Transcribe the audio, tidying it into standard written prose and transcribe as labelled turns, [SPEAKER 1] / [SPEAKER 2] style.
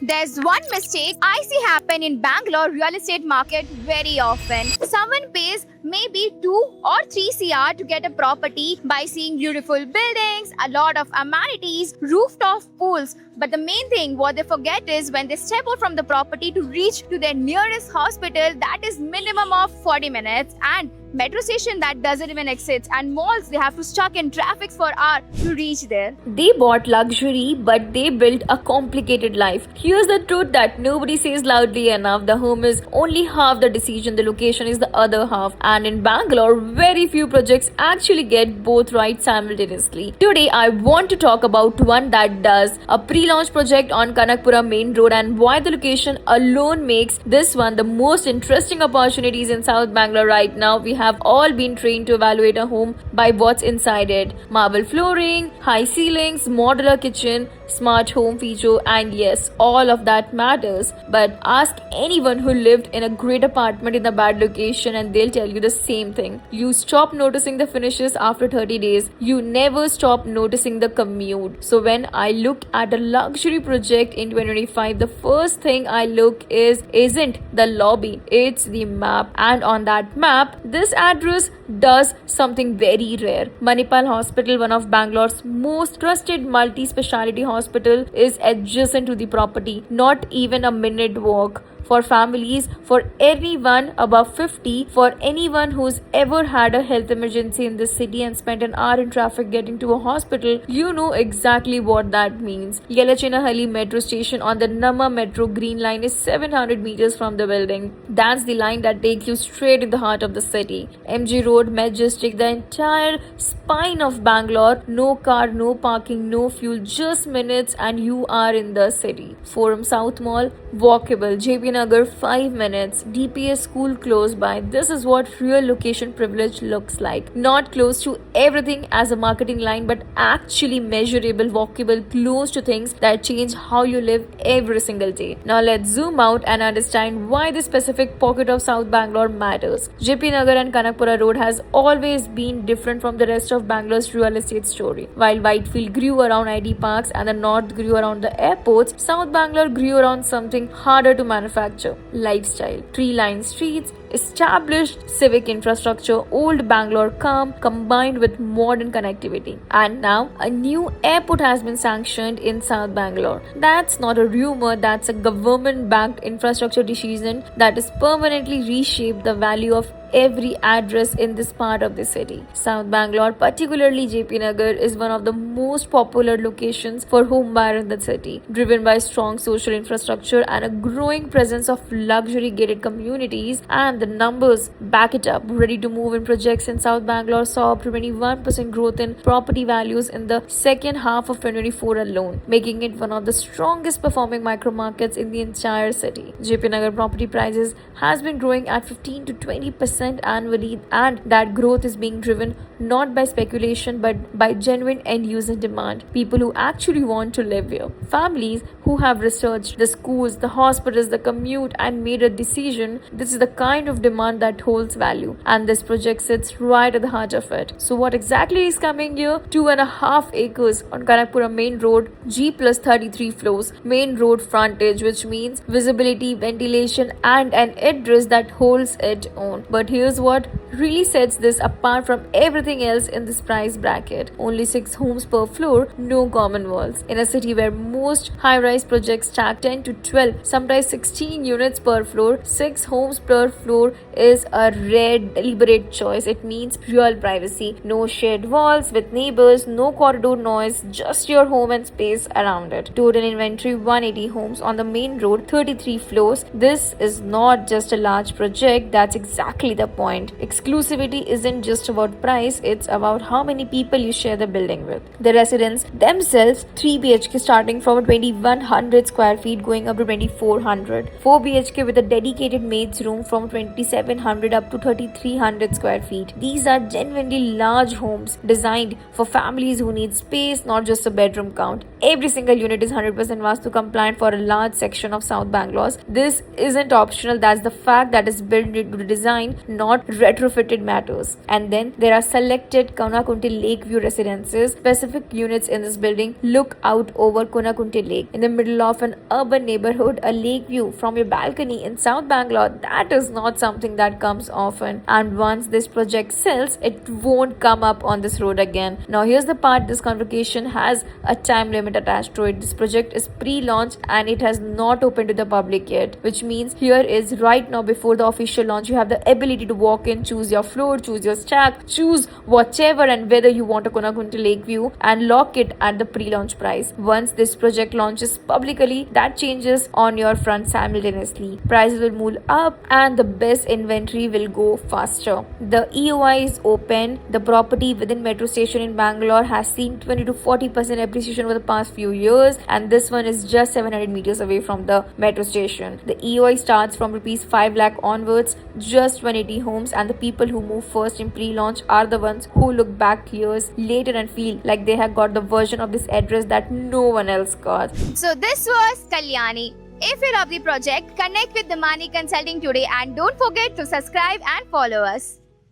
[SPEAKER 1] There's one mistake I see happen in Bangalore real estate market very often. Someone pays maybe 2 or 3 CR to get a property by seeing beautiful buildings, a lot of amenities, rooftop pools. But the main thing what they forget is when they step out from the property to reach to their nearest hospital, that is minimum of 40 minutes, and metro station that doesn't even exist, and malls they have to stuck in traffic for hours to reach there.
[SPEAKER 2] They bought luxury, but they built a complicated life. Here's the truth that nobody says loudly enough. The home is only half the decision, the location is the other half. And in Bangalore, very few projects actually get both right simultaneously. Today, I want to talk about one that does, a pre-launch project on Kanakpura main road, and why the location alone makes this one the most interesting opportunities in South Bangalore right now. We have all been trained to evaluate a home by what's inside it. Marble flooring, high ceilings, modular kitchen, smart home feature, and yes, all of that matters. But ask anyone who lived in a great apartment in a bad location and they'll tell you the same thing. You stop noticing the finishes after 30 days. You never stop noticing the commute. So when I look at a luxury project in 2025, the first thing I look isn't the lobby, it's the map. And on that map, this address does something very rare. Manipal Hospital, one of Bangalore's most trusted multi-speciality hospital, is adjacent to the property, not even a minute walk. For families, for anyone above 50, for anyone who's ever had a health emergency in this city and spent an hour in traffic getting to a hospital, you know exactly what that means. Yelachinahalli metro station on the Namma Metro Green Line is 700 meters from the building. That's the line that takes you straight in the heart of the city. MG Road, Majestic, the entire spine of Bangalore. No car, no parking, no fuel, just minutes and you are in the city. Forum South Mall, walkable. JP Nagar 5 minutes. DPS school close by. This is what real location privilege looks like. Not close to everything as a marketing line, but actually measurable, walkable, close to things that change how you live every single day. Now let's zoom out and understand why this specific pocket of South Bangalore matters. JP Nagar and Kanakpura Road has always been different from the rest of Bangalore's real estate story. While Whitefield grew around ID parks and the North grew around the airports, South Bangalore grew around something harder to manufacture. Lifestyle, tree-lined streets, established civic infrastructure, old Bangalore calm combined with modern connectivity. And now a new airport has been sanctioned in South Bangalore. That's not a rumor, that's a government-backed infrastructure decision that has permanently reshaped the value of every address in this part of the city. South Bangalore, particularly JP Nagar, is one of the most popular locations for home buyer in the city, driven by strong social infrastructure and a growing presence of luxury gated communities, and the numbers back it up. Ready to move in projects in South Bangalore saw 21% growth in property values in the second half of 2024 alone, making it one of the strongest performing micro markets in the entire city. JP Nagar property prices has been growing at 15 to 20% annually, and that growth is being driven not by speculation but by genuine end user demand. People who actually want to live here. Families who have researched the schools, the hospitals, the commute and made a decision. This is the kind of demand that holds value, and this project sits right at the heart of it. So what exactly is coming here? 2.5 acres on Kanakpura main road, G plus 33 floors, main road frontage, which means visibility, ventilation and an address that holds its own. But here's what really sets this apart from everything else in this price bracket. Only 6 homes per floor, no common walls. In a city where most high-rise projects stack 10 to 12, sometimes 16 units per floor, 6 homes per floor is a rare, deliberate choice. It means real privacy. No shared walls with neighbors, no corridor noise, just your home and space around it. Total inventory 180 homes on the main road, 33 floors. This is not just a large project, that's exactly the point. Exclusivity isn't just about price, it's about how many people you share the building with. The residents themselves, 3 BHK starting from 2100 square feet going up to 2400. 4 BHK with a dedicated maid's room from 2700 up to 3300 square feet. These are genuinely large homes designed for families who need space, not just a bedroom count. Every single unit is 100% Vastu compliant for a large section of South Bangalore. This isn't optional, that's the fact that is built into the design, not retrofitted matters. And then there are selected Konakunti Lakeview residences. Specific units in this building look out over Konakunti Lake. In the middle of an urban neighborhood, a lake view from your balcony in South Bangalore, that is not something that comes often. And once this project sells, it won't come up on this road again. Now here's the part: this convocation has a time limit attached to it. This project is pre-launch and it has not opened to the public yet, which means here is right now before the official launch, you have the ability to walk in, choose your floor, choose your stack, choose whatever and whether you want a Konakunti Lakeview and lock it at the pre-launch price. Once this project launches publicly, that changes on your front simultaneously. Prices will move up and the best inventory will go faster. The EOI is open. The property within Metro Station in Bangalore has seen 20 to 40% appreciation over the past few years, and this one is just 700 meters away from the Metro Station. The EOI starts from rupees 5 lakh onwards, just 180 homes, and the people who move first in pre-launch are the ones who look back years later and feel like they have got the version of this address that no one else got.
[SPEAKER 1] So this was Kalyani. If you love the project, connect with the Mani Consulting today and don't forget to subscribe and follow us.